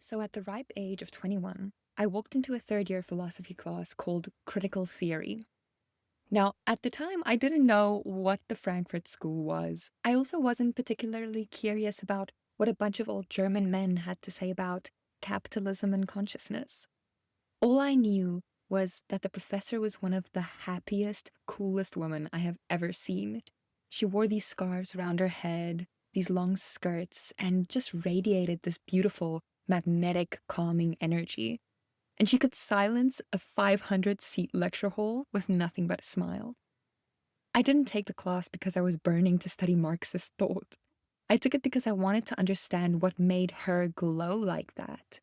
So at the ripe age of 21, I walked into a third-year philosophy class called Critical Theory. Now, at the time, I didn't know what the Frankfurt School was. I also wasn't particularly curious about what a bunch of old German men had to say about capitalism and consciousness. All I knew was that the professor was one of the happiest, coolest women I have ever seen. She wore these scarves around her head, these long skirts, and just radiated this beautiful, magnetic, calming energy. And she could silence a 500-seat lecture hall with nothing but a smile. I didn't take the class because I was burning to study Marxist thought. I took it because I wanted to understand what made her glow like that.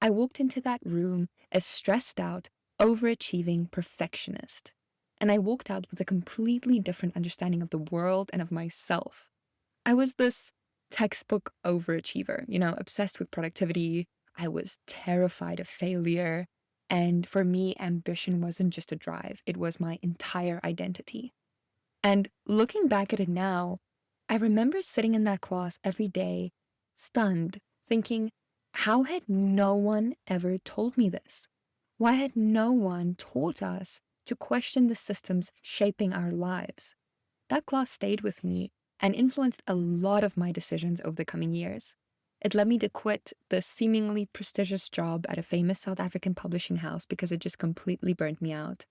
I walked into that room a stressed out, overachieving perfectionist. And I walked out with a completely different understanding of the world and of myself. I was this textbook overachiever, obsessed with productivity. I was terrified of failure. And for me, ambition wasn't just a drive, it was my entire identity. And looking back at it now, I remember sitting in that class every day, stunned, thinking, how had no one ever told me this? Why had no one taught us to question the systems shaping our lives? That class stayed with me and influenced a lot of my decisions over the coming years. It led me to quit the seemingly prestigious job at a famous South African publishing house because it just completely burnt me out.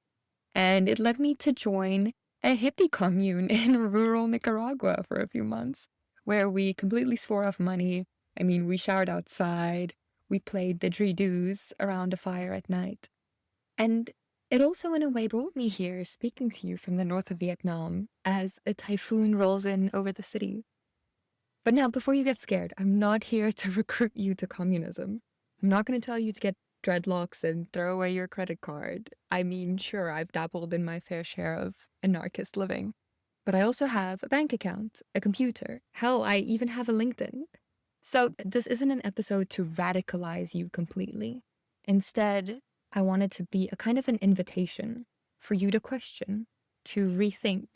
And it led me to join a hippie commune in rural Nicaragua for a few months, where we completely swore off money. We showered outside, we played didgeridoos around a fire at night. And it also in a way brought me here, speaking to you from the north of Vietnam, as a typhoon rolls in over the city. But now, before you get scared, I'm not here to recruit you to communism. I'm not going to tell you to get dreadlocks and throw away your credit card. Sure, I've dabbled in my fair share of anarchist living. But I also have a bank account, a computer. Hell, I even have a LinkedIn. So this isn't an episode to radicalize you completely. Instead, I want it to be a kind of an invitation for you to question, to rethink,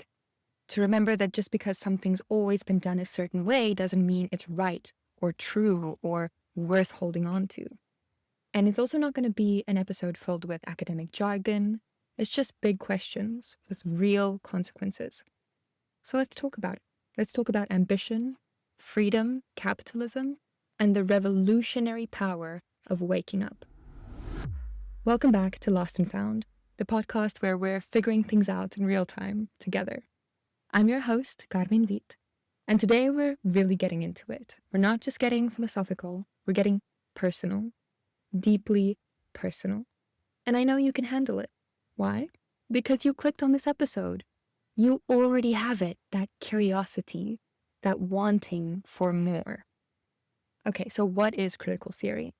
to remember that just because something's always been done a certain way doesn't mean it's right or true or worth holding on to. And it's also not going to be an episode filled with academic jargon. It's just big questions with real consequences. So let's talk about it. Let's talk about ambition, freedom, capitalism, and the revolutionary power of waking up. Welcome back to Lost and Found, the podcast where we're figuring things out in real time together. I'm your host, Carmen Witt, and today we're really getting into it. We're not just getting philosophical, we're getting personal, deeply personal. And I know you can handle it. Why? Because you clicked on this episode. You already have it, that curiosity, that wanting for more. Okay, so what is critical theory?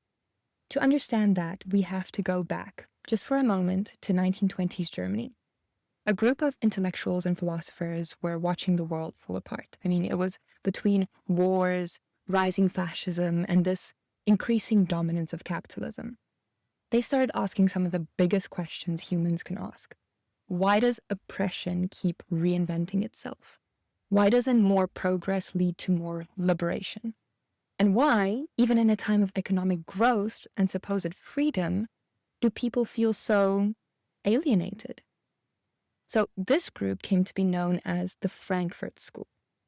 To understand that, we have to go back, just for a moment, to 1920s Germany. A group of intellectuals and philosophers were watching the world fall apart. It was between wars, rising fascism, and this increasing dominance of capitalism. They started asking some of the biggest questions humans can ask. Why does oppression keep reinventing itself? Why doesn't more progress lead to more liberation? And why, even in a time of economic growth and supposed freedom, do people feel so alienated? So this group came to be known as the Frankfurt School,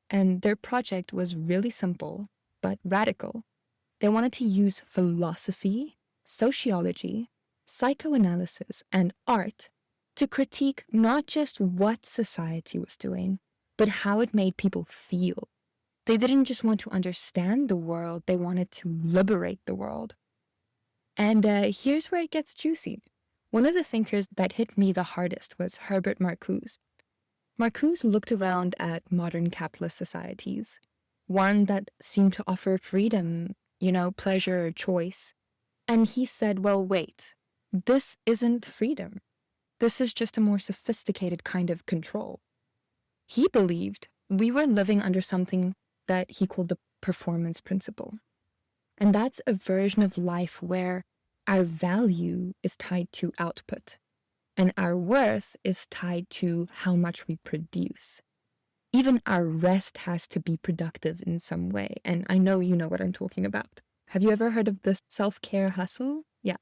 and their project was really simple, but radical. They wanted to use philosophy, sociology, psychoanalysis, and art to critique not just what society was doing, but how it made people feel. They didn't just want to understand the world, they wanted to liberate the world. And here's where it gets juicy. One of the thinkers that hit me the hardest was Herbert Marcuse. Marcuse looked around at modern capitalist societies, one that seemed to offer freedom, pleasure, choice. And he said, well, wait, this isn't freedom. This is just a more sophisticated kind of control. He believed we were living under something that he called the performance principle. And that's a version of life where our value is tied to output, and our worth is tied to how much we produce. Even our rest has to be productive in some way, and I know you know what I'm talking about. Have you ever heard of the self-care hustle? Yeah,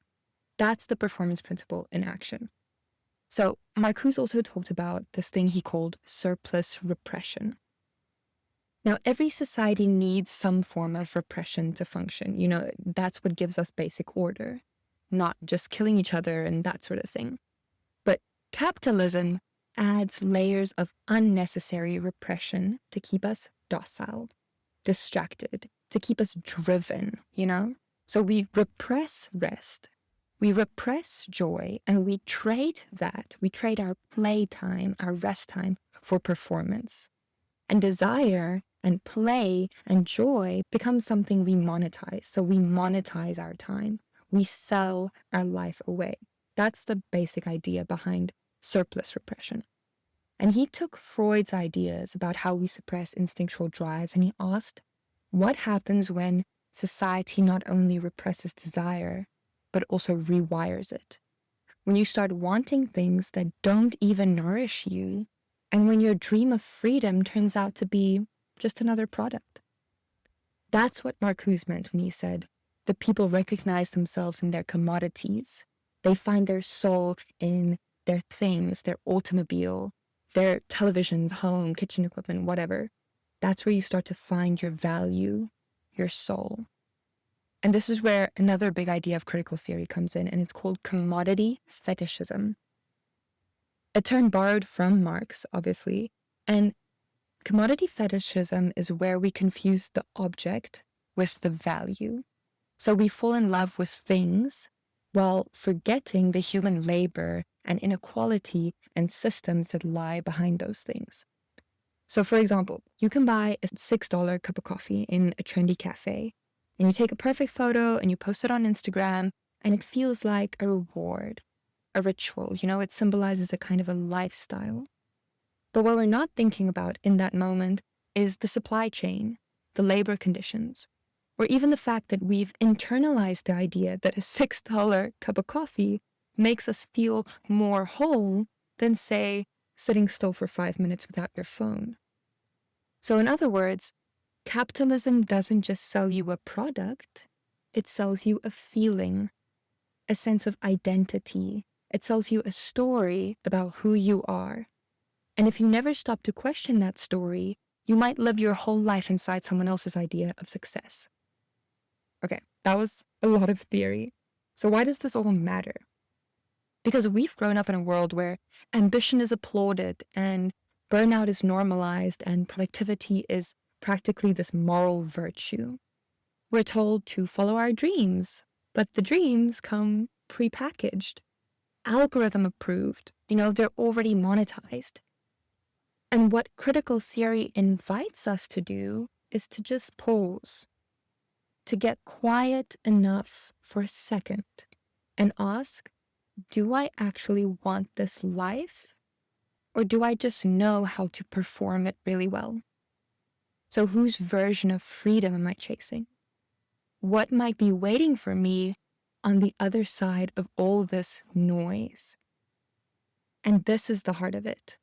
that's the performance principle in action. So Marcuse also talked about this thing he called surplus repression. Now, every society needs some form of repression to function. That's what gives us basic order, not just killing each other and that sort of thing. But capitalism adds layers of unnecessary repression to keep us docile, distracted, to keep us driven, So we repress rest, we repress joy, and we trade our playtime, our rest time for performance. And desire and play and joy become something we monetize. So we monetize our time. We sell our life away. That's the basic idea behind surplus repression. And he took Freud's ideas about how we suppress instinctual drives, and he asked, what happens when society not only represses desire, but also rewires it? When you start wanting things that don't even nourish you, and when your dream of freedom turns out to be just another product. That's what Marcuse meant when he said, the people recognize themselves in their commodities. They find their soul in their things, their automobile, their televisions, home, kitchen equipment, whatever. That's where you start to find your value, your soul. And this is where another big idea of critical theory comes in, and it's called commodity fetishism. A term borrowed from Marx, obviously, and commodity fetishism is where we confuse the object with the value. So we fall in love with things while forgetting the human labor and inequality and systems that lie behind those things. So for example, you can buy a $6 cup of coffee in a trendy cafe, and you take a perfect photo and you post it on Instagram, and it feels like a reward, a ritual. It symbolizes a kind of a lifestyle. But what we're not thinking about in that moment is the supply chain, the labor conditions, or even the fact that we've internalized the idea that a $6 cup of coffee makes us feel more whole than, say, sitting still for 5 minutes without your phone. So in other words, capitalism doesn't just sell you a product, it sells you a feeling, a sense of identity. It tells you a story about who you are. And if you never stop to question that story, you might live your whole life inside someone else's idea of success. Okay, that was a lot of theory. So why does this all matter? Because we've grown up in a world where ambition is applauded and burnout is normalized and productivity is practically this moral virtue. We're told to follow our dreams, but the dreams come prepackaged, algorithm approved, they're already monetized. And what critical theory invites us to do is to just pause, to get quiet enough for a second and ask, do I actually want this life? Or do I just know how to perform it really well? So whose version of freedom am I chasing? What might be waiting for me on the other side of all this noise? And this is the heart of it.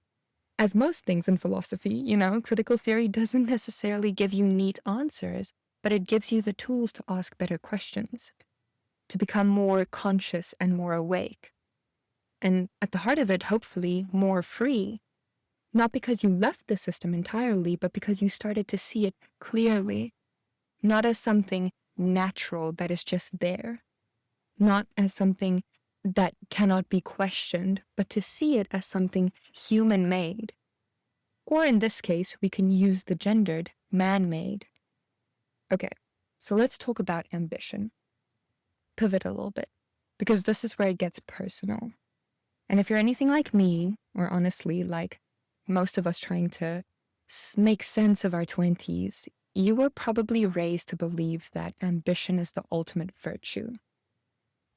As most things in philosophy, critical theory doesn't necessarily give you neat answers, but it gives you the tools to ask better questions, to become more conscious and more awake. And at the heart of it, hopefully, more free. Not because you left the system entirely, but because you started to see it clearly, not as something natural that is just there, not as something that cannot be questioned, but to see it as something human-made. Or in this case, we can use the gendered man-made. Okay, so let's talk about ambition. Pivot a little bit, because this is where it gets personal. And if you're anything like me, or honestly, like most of us trying to make sense of our 20s, you were probably raised to believe that ambition is the ultimate virtue,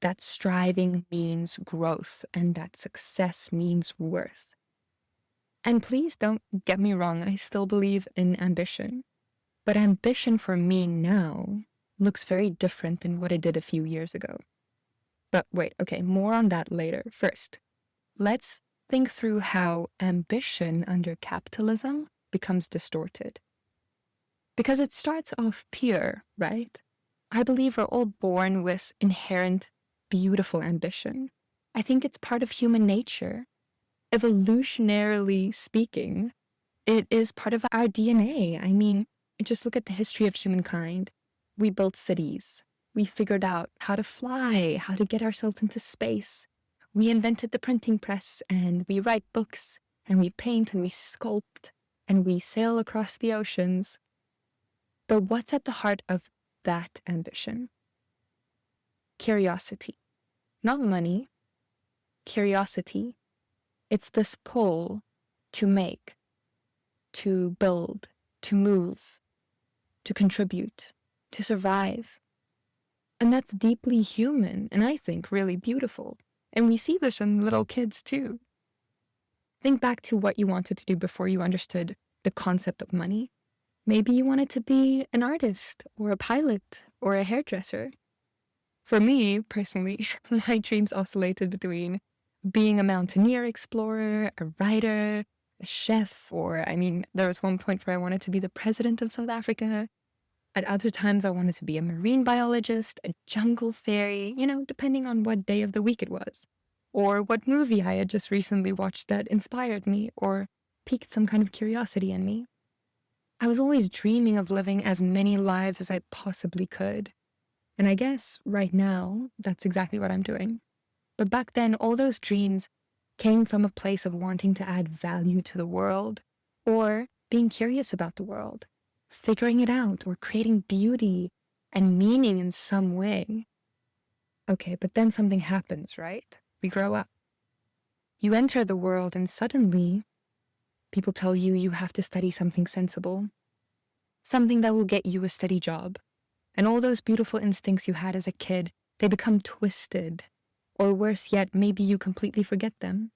that striving means growth, and that success means worth. And please don't get me wrong, I still believe in ambition. But ambition for me now looks very different than what it did a few years ago. But wait, okay, more on that later. First, let's think through how ambition under capitalism becomes distorted. Because it starts off pure, right? I believe we're all born with inherent beautiful ambition. I think it's part of human nature. Evolutionarily speaking, it is part of our DNA. I mean, just look at the history of humankind. We built cities. We figured out how to fly, how to get ourselves into space. We invented the printing press, and we write books, and we paint, and we sculpt, and we sail across the oceans. But what's at the heart of that ambition? Curiosity. Not money. Curiosity. It's this pull to make, to build, to move, to contribute, to survive. And that's deeply human, and I think really beautiful. And we see this in little kids too. Think back to what you wanted to do before you understood the concept of money. Maybe you wanted to be an artist, or a pilot, or a hairdresser. For me, personally, my dreams oscillated between being a mountaineer explorer, a writer, a chef, there was one point where I wanted to be the president of South Africa. At other times, I wanted to be a marine biologist, a jungle fairy, depending on what day of the week it was, or what movie I had just recently watched that inspired me or piqued some kind of curiosity in me. I was always dreaming of living as many lives as I possibly could. And I guess right now, that's exactly what I'm doing. But back then, all those dreams came from a place of wanting to add value to the world, or being curious about the world, figuring it out, or creating beauty and meaning in some way. Okay, but then something happens, right? We grow up. You enter the world and suddenly people tell you you have to study something sensible, something that will get you a steady job. And all those beautiful instincts you had as a kid, they become twisted. Or worse yet, maybe you completely forget them.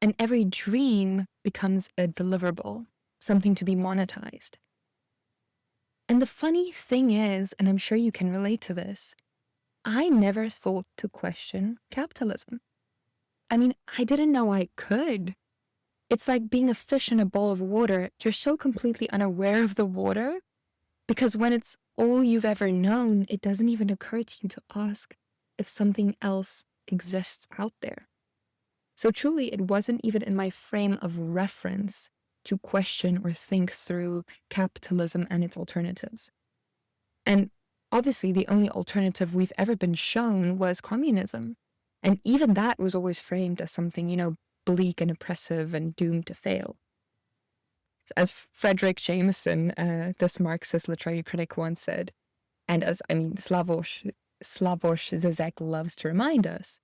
And every dream becomes a deliverable, something to be monetized. And the funny thing is, and I'm sure you can relate to this, I never thought to question capitalism. I didn't know I could. It's like being a fish in a bowl of water. You're so completely unaware of the water because when it's all you've ever known, it doesn't even occur to you to ask if something else exists out there. So truly, it wasn't even in my frame of reference to question or think through capitalism and its alternatives. And obviously, the only alternative we've ever been shown was communism. And even that was always framed as something, bleak and oppressive and doomed to fail. As Frederick Jameson, this Marxist literary critic, once said, and as, Slavoj Zizek loves to remind us,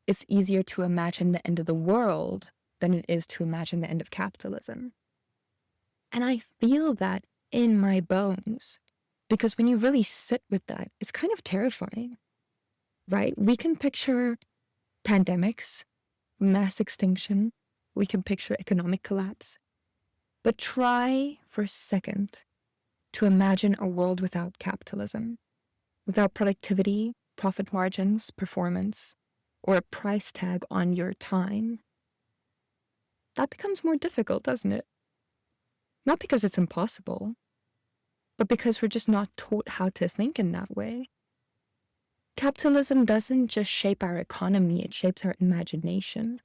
it's easier to imagine the end of the world than it is to imagine the end of capitalism. And I feel that in my bones, because when you really sit with that, it's kind of terrifying, right? We can picture pandemics, mass extinction, we can picture economic collapse, but try for a second to imagine a world without capitalism, without productivity, profit margins, performance, or a price tag on your time. That becomes more difficult, doesn't it? Not because it's impossible, but because we're just not taught how to think in that way. Capitalism doesn't just shape our economy, it shapes our imagination.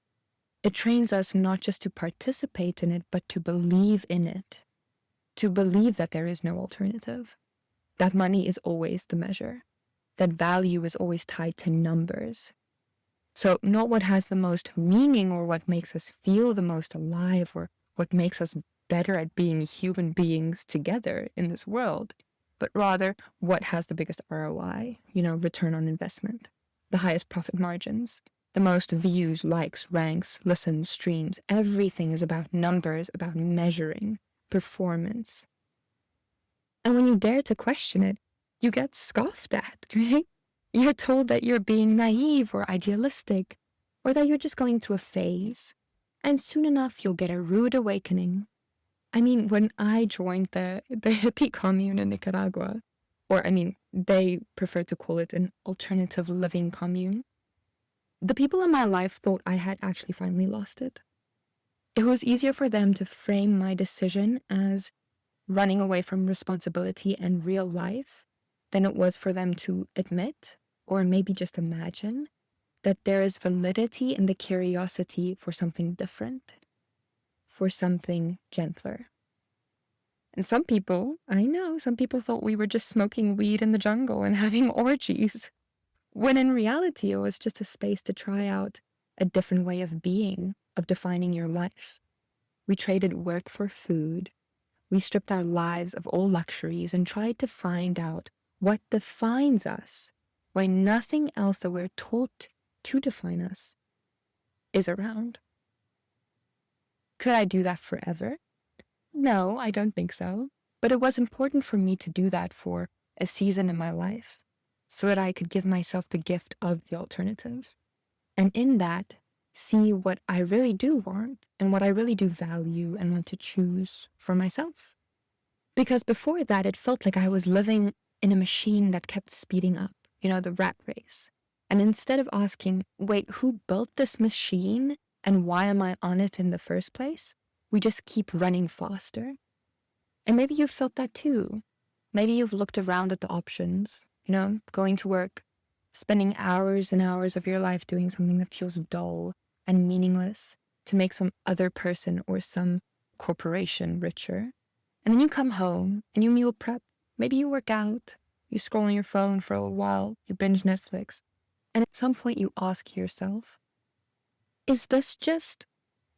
It trains us not just to participate in it, but to believe in it. To believe that there is no alternative. That money is always the measure. That value is always tied to numbers. So not what has the most meaning or what makes us feel the most alive or what makes us better at being human beings together in this world, but rather what has the biggest ROI, return on investment, the highest profit margins, the most views, likes, ranks, listens, streams. Everything is about numbers, about measuring, performance. And when you dare to question it, you get scoffed at, right? You're told that you're being naive or idealistic, or that you're just going through a phase. And soon enough, you'll get a rude awakening. When I joined the hippie commune in Nicaragua, they prefer to call it an alternative living commune, the people in my life thought I had actually finally lost it. It was easier for them to frame my decision as running away from responsibility and real life than it was for them to admit, or maybe just imagine, that there is validity in the curiosity for something different, for something gentler. And some people, I know, some people thought we were just smoking weed in the jungle and having orgies, when in reality it was just a space to try out a different way of being, of defining your life. We traded work for food. We stripped our lives of all luxuries and tried to find out what defines us when nothing else that we're taught to define us is around. Could I do that forever? No, I don't think so. But it was important for me to do that for a season in my life so that I could give myself the gift of the alternative. And in that, see what I really do want and what I really do value and want to choose for myself. Because before that, it felt like I was living in a machine that kept speeding up, the rat race. And instead of asking, wait, who built this machine and why am I on it in the first place? We just keep running faster. And maybe you've felt that too. Maybe you've looked around at the options, going to work, spending hours and hours of your life doing something that feels dull and meaningless to make some other person or some corporation richer. And then you come home and you meal prep. Maybe you work out, you scroll on your phone for a while, you binge Netflix. And at some point you ask yourself, is this just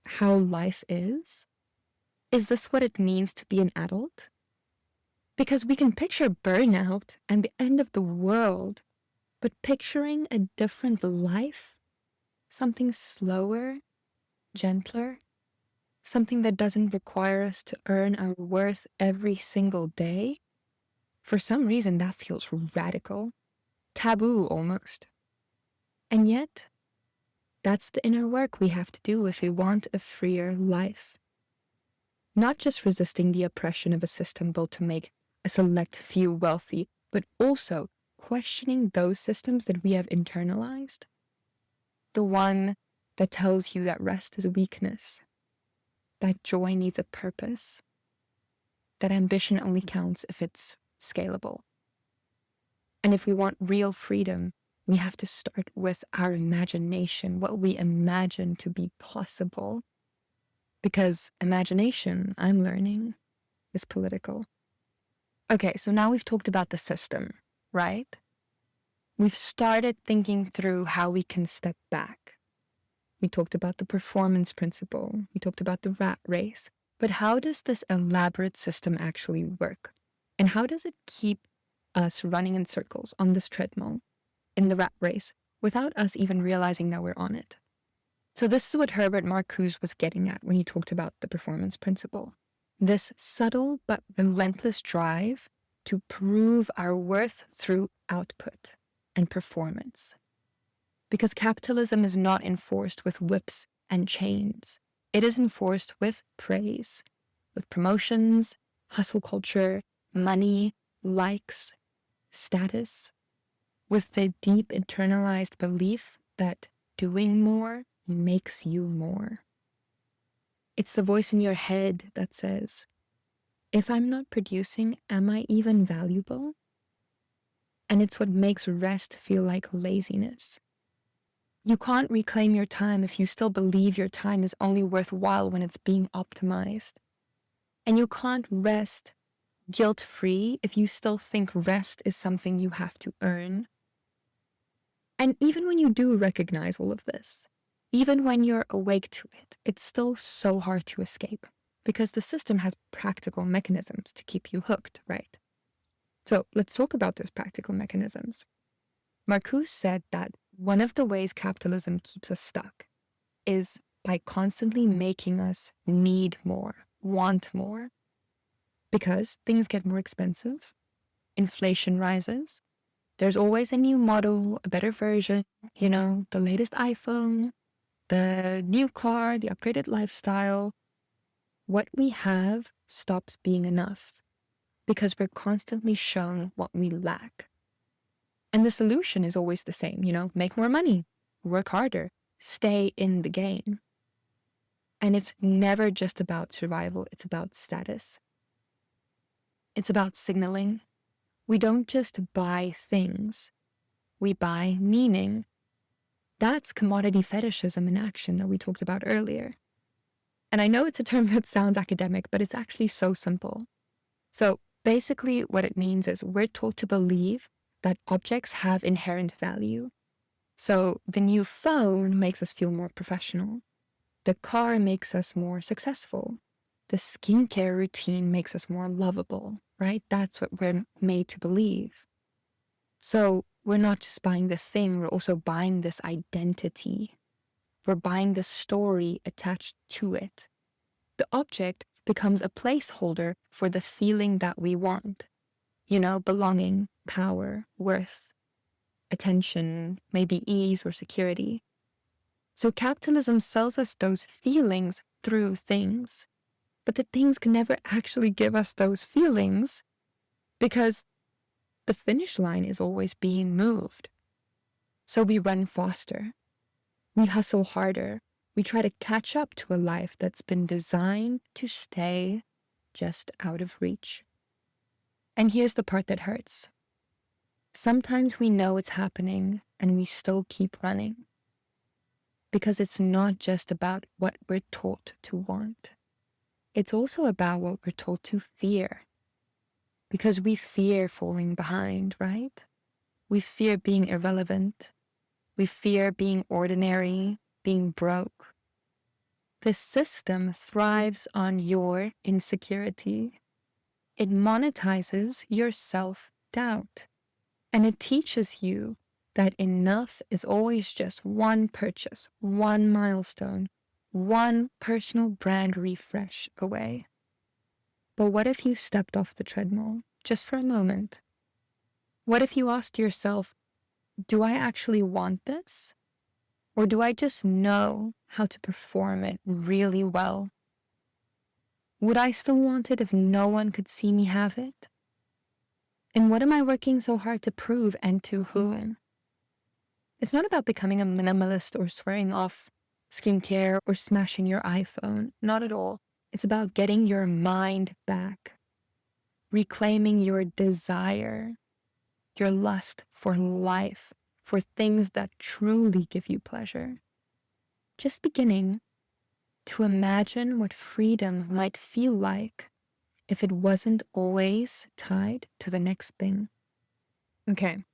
how life is? Is this what it means to be an adult? Because we can picture burnout and the end of the world, but picturing a different life, something slower, gentler, something that doesn't require us to earn our worth every single day, for some reason that feels radical, taboo almost. And yet, that's the inner work we have to do if we want a freer life. Not just resisting the oppression of a system built to make a select few wealthy, but also questioning those systems that we have internalized. The one that tells you that rest is a weakness, that joy needs a purpose, that ambition only counts if it's scalable. And if we want real freedom, we have to start with our imagination, what we imagine to be possible. Because imagination, I'm learning, is political. Okay, so now we've talked about the system, right? We've started thinking through how we can step back. We talked about the performance principle. We talked about the rat race. But how does this elaborate system actually work? And how does it keep us running in circles on this treadmill, in the rat race, without us even realizing that we're on it? So this is what Herbert Marcuse was getting at when he talked about the performance principle. This subtle but relentless drive to prove our worth through output and performance. Because capitalism is not enforced with whips and chains. It is enforced with praise, with promotions, hustle culture, money, likes, status, with the deep internalized belief that doing more makes you more. It's the voice in your head that says, if I'm not producing, am I even valuable? And it's what makes rest feel like laziness. You can't reclaim your time if you still believe your time is only worthwhile when it's being optimized. And you can't rest guilt-free if you still think rest is something you have to earn. And even when you do recognize all of this, even when you're awake to it, it's still so hard to escape because the system has practical mechanisms to keep you hooked, right? So let's talk about those practical mechanisms. Marcuse said that one of the ways capitalism keeps us stuck is by constantly making us need more, want more. Because things get more expensive, inflation rises, there's always a new model, a better version, the latest iPhone, the new car, the upgraded lifestyle. What we have stops being enough because we're constantly shown what we lack. And the solution is always the same, make more money, work harder, stay in the game. And it's never just about survival, it's about status. It's about signaling, We don't just buy things, we buy meaning. That's commodity fetishism in action that we talked about earlier. And I know it's a term that sounds academic, but it's actually so simple. So basically what it means is we're taught to believe that objects have inherent value. So the new phone makes us feel more professional. The car makes us more successful. The skincare routine makes us more lovable, right? That's what we're made to believe. So we're not just buying the thing, we're also buying this identity. We're buying the story attached to it. The object becomes a placeholder for the feeling that we want. Belonging, power, worth, attention, maybe ease or security. So capitalism sells us those feelings through things, but the things can never actually give us those feelings because the finish line is always being moved. So we run faster, we hustle harder, we try to catch up to a life that's been designed to stay just out of reach. And here's the part that hurts. Sometimes we know it's happening and we still keep running. Because it's not just about what we're taught to want. It's also about what we're taught to fear. Because we fear falling behind, right? We fear being irrelevant. We fear being ordinary, being broke. The system thrives on your insecurity. It monetizes your self-doubt. And it teaches you that enough is always just one purchase, one milestone, one personal brand refresh away. But what if you stepped off the treadmill just for a moment? What if you asked yourself, do I actually want this? Or do I just know how to perform it really well? Would I still want it if no one could see me have it? And what am I working so hard to prove, and to whom? It's not about becoming a minimalist or swearing off skincare or smashing your iPhone. Not at all. It's about getting your mind back, reclaiming your desire, your lust for life, for things that truly give you pleasure. Just beginning to imagine what freedom might feel like if it wasn't always tied to the next thing. Okay,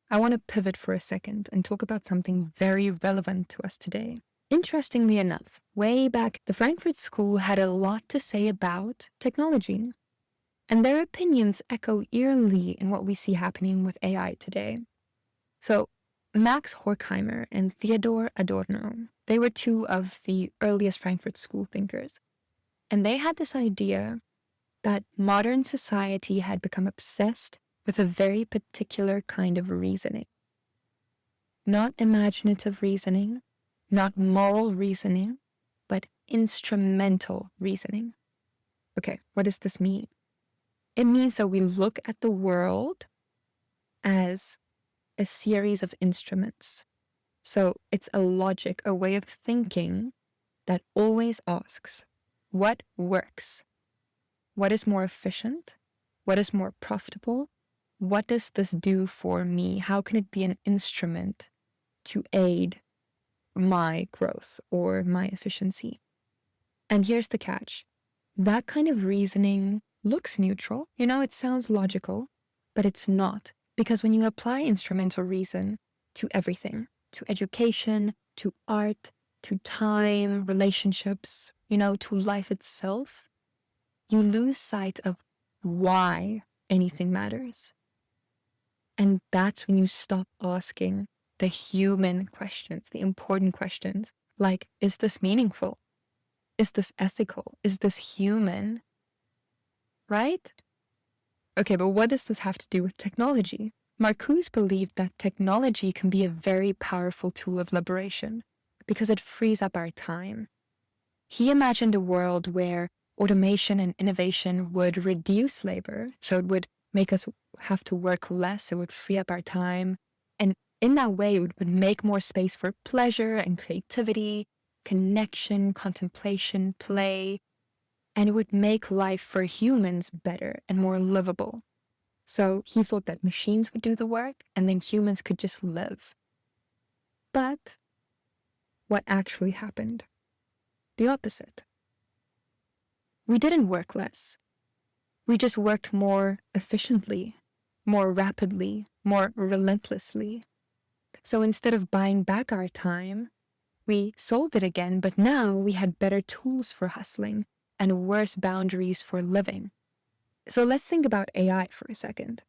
I want to pivot for a second and talk about something very relevant to us today. Interestingly enough, way back, the Frankfurt School had a lot to say about technology. And their opinions echo eerily in what we see happening with AI today. So, Max Horkheimer and Theodor Adorno, they were two of the earliest Frankfurt School thinkers. And they had this idea that modern society had become obsessed with a very particular kind of reasoning. Not imaginative reasoning, not moral reasoning, but instrumental reasoning. Okay, what does this mean? It means that we look at the world as a series of instruments. So it's a logic, a way of thinking that always asks, what works? What is more efficient? What is more profitable? What does this do for me? How can it be an instrument to aid my growth or my efficiency? And here's the catch. That kind of reasoning looks neutral. It sounds logical, but it's not. Because when you apply instrumental reason to everything, to education, to art, to time, relationships, to life itself, you lose sight of why anything matters. And that's when you stop asking the human questions, the important questions, like, is this meaningful? Is this ethical? Is this human? Right? Okay, but what does this have to do with technology? Marcuse believed that technology can be a very powerful tool of liberation because it frees up our time. He imagined a world where automation and innovation would reduce labor, so it would make us have to work less, it would free up our time, and in that way it would make more space for pleasure and creativity, connection, contemplation, play, and it would make life for humans better and more livable. So he thought that machines would do the work and then humans could just live. But what actually happened? The opposite. We didn't work less. We just worked more efficiently, more rapidly, more relentlessly. So instead of buying back our time, we sold it again, but now we had better tools for hustling and worse boundaries for living. So let's think about AI for a second.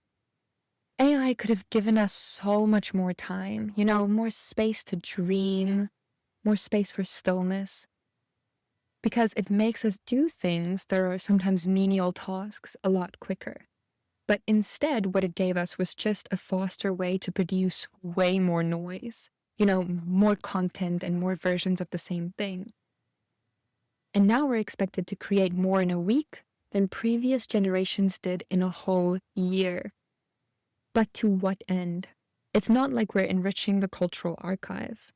AI could have given us so much more time, more space to dream, more space for stillness, because it makes us do things that are sometimes menial tasks a lot quicker. But instead, what it gave us was just a faster way to produce way more noise, more content and more versions of the same thing. And now we're expected to create more in a week than previous generations did in a whole year. But to what end? It's not like we're enriching the cultural archive.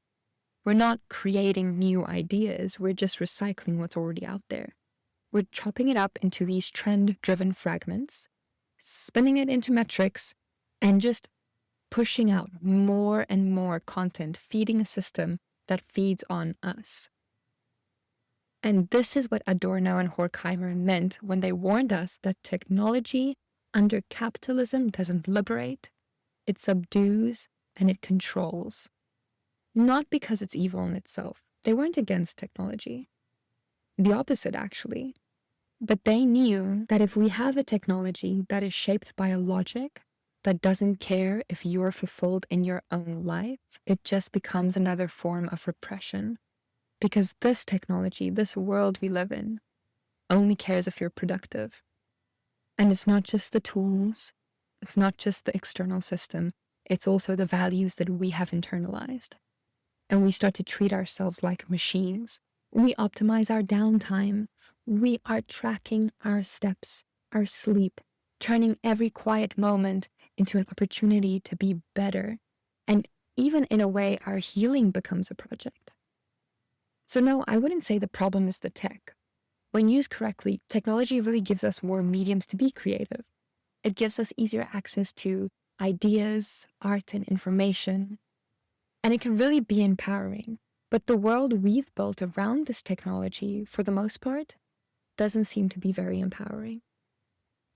We're not creating new ideas, we're just recycling what's already out there. We're chopping it up into these trend-driven fragments, spinning it into metrics, and just pushing out more and more content, feeding a system that feeds on us. And this is what Adorno and Horkheimer meant when they warned us that technology under capitalism doesn't liberate, it subdues and it controls. Not because it's evil in itself. They weren't against technology. The opposite, actually. But they knew that if we have a technology that is shaped by a logic that doesn't care if you're fulfilled in your own life, it just becomes another form of repression. Because this technology, this world we live in, only cares if you're productive. And it's not just the tools, it's not just the external system, it's also the values that we have internalized. And we start to treat ourselves like machines. We optimize our downtime. We are tracking our steps, our sleep, turning every quiet moment into an opportunity to be better. And even in a way, our healing becomes a project. So no, I wouldn't say the problem is the tech. When used correctly, technology really gives us more mediums to be creative. It gives us easier access to ideas, art, and information. And it can really be empowering. But the world we've built around this technology, for the most part, doesn't seem to be very empowering.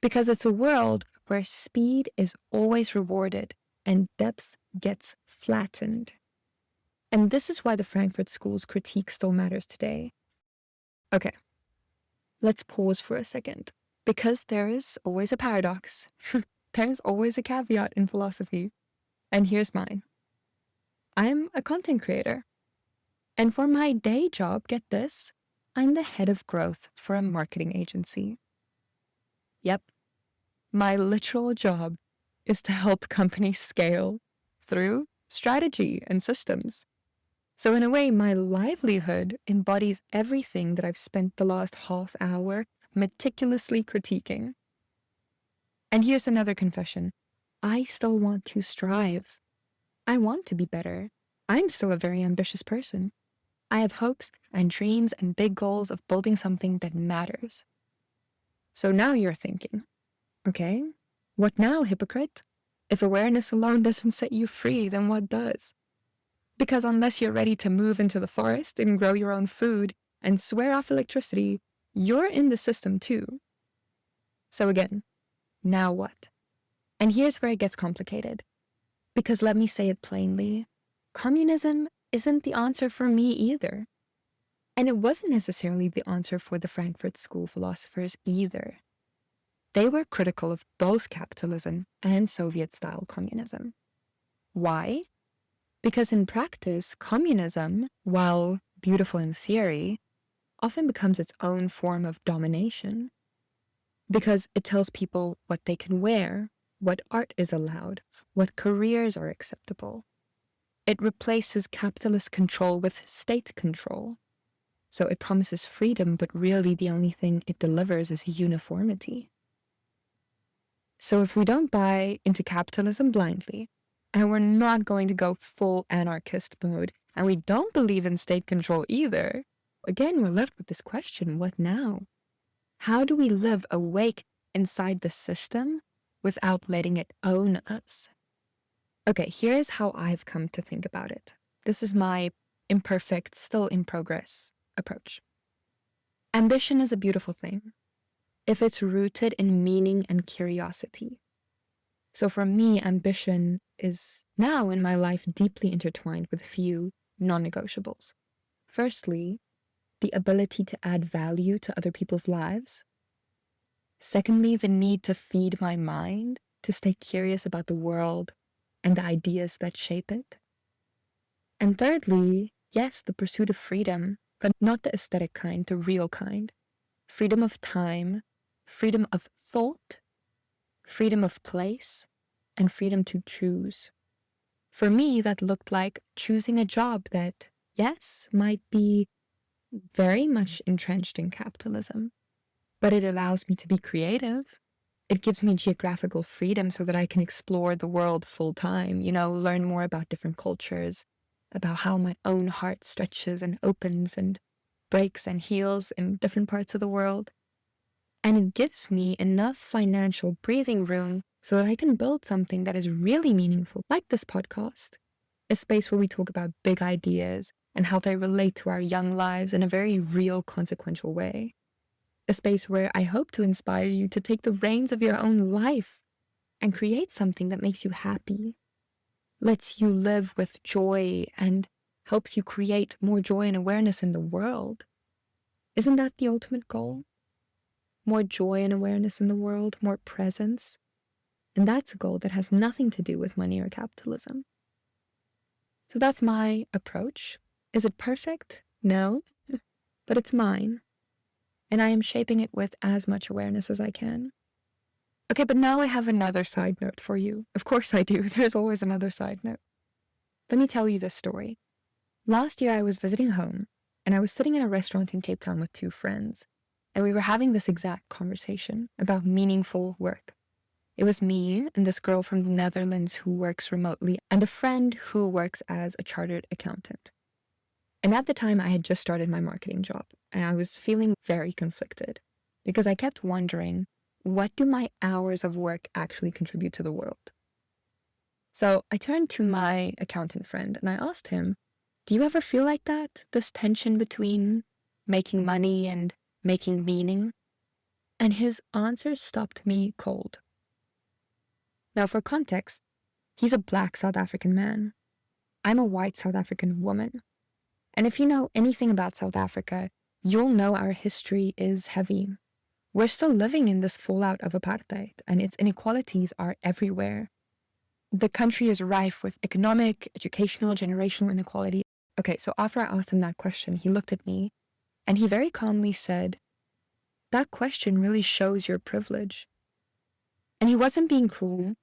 Because it's a world where speed is always rewarded and depth gets flattened. And this is why the Frankfurt School's critique still matters today. Okay, let's pause for a second. Because there is always a paradox. There's always a caveat in philosophy. And here's mine. I'm a content creator. And for my day job, get this, I'm the head of growth for a marketing agency. Yep, my literal job is to help companies scale through strategy and systems. So in a way, my livelihood embodies everything that I've spent the last half hour meticulously critiquing. And here's another confession. I still want to strive. I want to be better. I'm still a very ambitious person. I have hopes and dreams and big goals of building something that matters. So now you're thinking, okay, what now, hypocrite? If awareness alone doesn't set you free, then what does? Because unless you're ready to move into the forest and grow your own food and swear off electricity, you're in the system too. So again, now what? And here's where it gets complicated. Because let me say it plainly, communism isn't the answer for me either. And it wasn't necessarily the answer for the Frankfurt School philosophers either. They were critical of both capitalism and Soviet-style communism. Why? Because in practice, communism, while beautiful in theory, often becomes its own form of domination. Because it tells people what they can wear, what art is allowed, what careers are acceptable. It replaces capitalist control with state control. So it promises freedom, but really the only thing it delivers is uniformity. So if we don't buy into capitalism blindly, and we're not going to go full anarchist mode, and we don't believe in state control either, again, we're left with this question, what now? How do we live awake inside the system without letting it own us. Okay, here's how I've come to think about it. This is my imperfect, still in progress approach. Ambition is a beautiful thing if it's rooted in meaning and curiosity. So for me, ambition is now in my life deeply intertwined with few non-negotiables. Firstly, the ability to add value to other people's lives. Secondly, the need to feed my mind, to stay curious about the world and the ideas that shape it. And thirdly, yes, the pursuit of freedom, but not the aesthetic kind, the real kind. Freedom of time, freedom of thought, freedom of place, and freedom to choose. For me, that looked like choosing a job that, yes, might be very much entrenched in capitalism, but it allows me to be creative. It gives me geographical freedom so that I can explore the world full time, learn more about different cultures, about how my own heart stretches and opens and breaks and heals in different parts of the world. And it gives me enough financial breathing room so that I can build something that is really meaningful, like this podcast, a space where we talk about big ideas and how they relate to our young lives in a very real, consequential way. A space where I hope to inspire you to take the reins of your own life and create something that makes you happy, lets you live with joy, and helps you create more joy and awareness in the world. Isn't that the ultimate goal? More joy and awareness in the world, more presence. And that's a goal that has nothing to do with money or capitalism. So that's my approach. Is it perfect? No, but it's mine. And I am shaping it with as much awareness as I can. Okay, but now I have another side note for you. Of course I do. There's always another side note. Let me tell you this story. Last year I was visiting home, and I was sitting in a restaurant in Cape Town with two friends, and we were having this exact conversation about meaningful work. It was me and this girl from the Netherlands who works remotely, and a friend who works as a chartered accountant. And at the time, I had just started my marketing job, and I was feeling very conflicted because I kept wondering, what do my hours of work actually contribute to the world? So I turned to my accountant friend and I asked him, do you ever feel like that? This tension between making money and making meaning? And his answer stopped me cold. Now, for context, he's a Black South African man. I'm a white South African woman. And if you know anything about South Africa, you'll know our history is heavy. We're still living in this fallout of apartheid, and its inequalities are everywhere. The country is rife with economic, educational, generational inequality. Okay, so after I asked him that question, he looked at me, and he very calmly said, that question really shows your privilege. And he wasn't being cruel,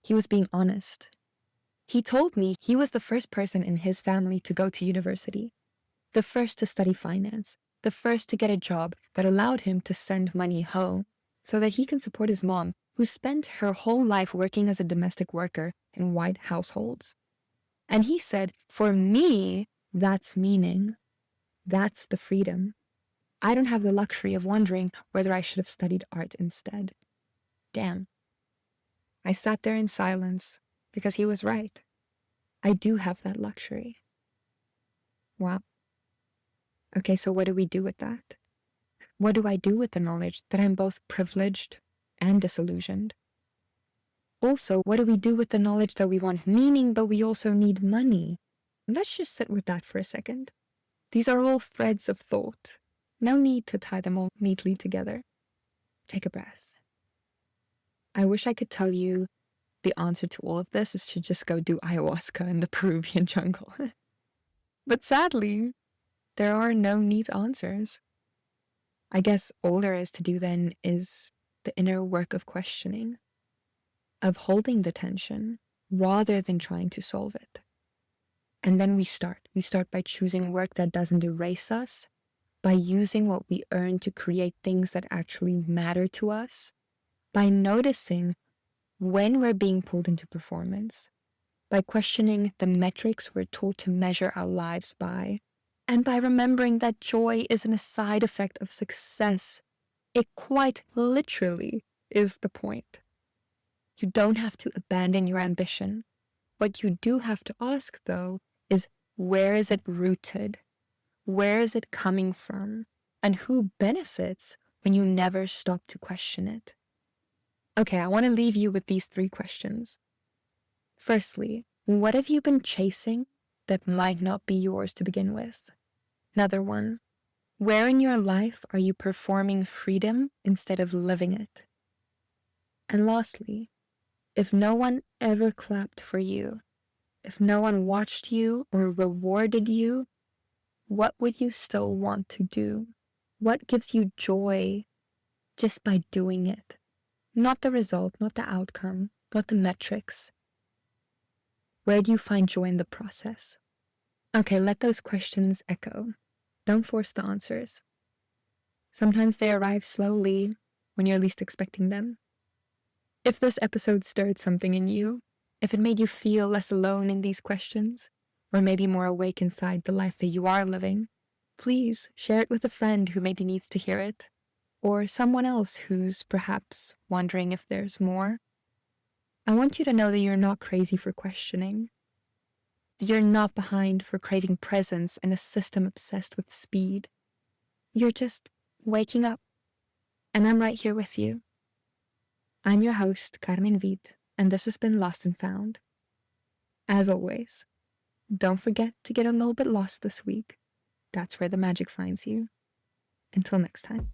he was being honest. He told me he was the first person in his family to go to university, the first to study finance, the first to get a job that allowed him to send money home so that he can support his mom, who spent her whole life working as a domestic worker in white households. And he said, for me, that's meaning. That's the freedom. I don't have the luxury of wondering whether I should have studied art instead. Damn. I sat there in silence because he was right. I do have that luxury. Wow. Okay, so what do we do with that? What do I do with the knowledge that I'm both privileged and disillusioned? Also, what do we do with the knowledge that we want meaning, but we also need money? Let's just sit with that for a second. These are all threads of thought. No need to tie them all neatly together. Take a breath. I wish I could tell you the answer to all of this is to just go do ayahuasca in the Peruvian jungle. But sadly, there are no neat answers. I guess all there is to do then is the inner work of questioning, of holding the tension rather than trying to solve it. And then we start. We start by choosing work that doesn't erase us, by using what we earn to create things that actually matter to us, by noticing when we're being pulled into performance, by questioning the metrics we're taught to measure our lives by, and by remembering that joy isn't a side effect of success. It quite literally is the point. You don't have to abandon your ambition. What you do have to ask, though, is where is it rooted? Where is it coming from? And who benefits when you never stop to question it? Okay, I want to leave you with these 3 questions. Firstly, what have you been chasing that might not be yours to begin with? Another one, where in your life are you performing freedom instead of living it? And lastly, if no one ever clapped for you, if no one watched you or rewarded you, what would you still want to do? What gives you joy just by doing it? Not the result, not the outcome, not the metrics. Where do you find joy in the process? Okay, let those questions echo. Don't force the answers. Sometimes they arrive slowly when you're least expecting them. If this episode stirred something in you, if it made you feel less alone in these questions, or maybe more awake inside the life that you are living, please share it with a friend who maybe needs to hear it, or someone else who's perhaps wondering if there's more. I want you to know that you're not crazy for questioning. You're not behind for craving presence in a system obsessed with speed. You're just waking up, and I'm right here with you. I'm your host, Carmen Vid, and this has been Lost and Found. As always, don't forget to get a little bit lost this week. That's where the magic finds you. Until next time.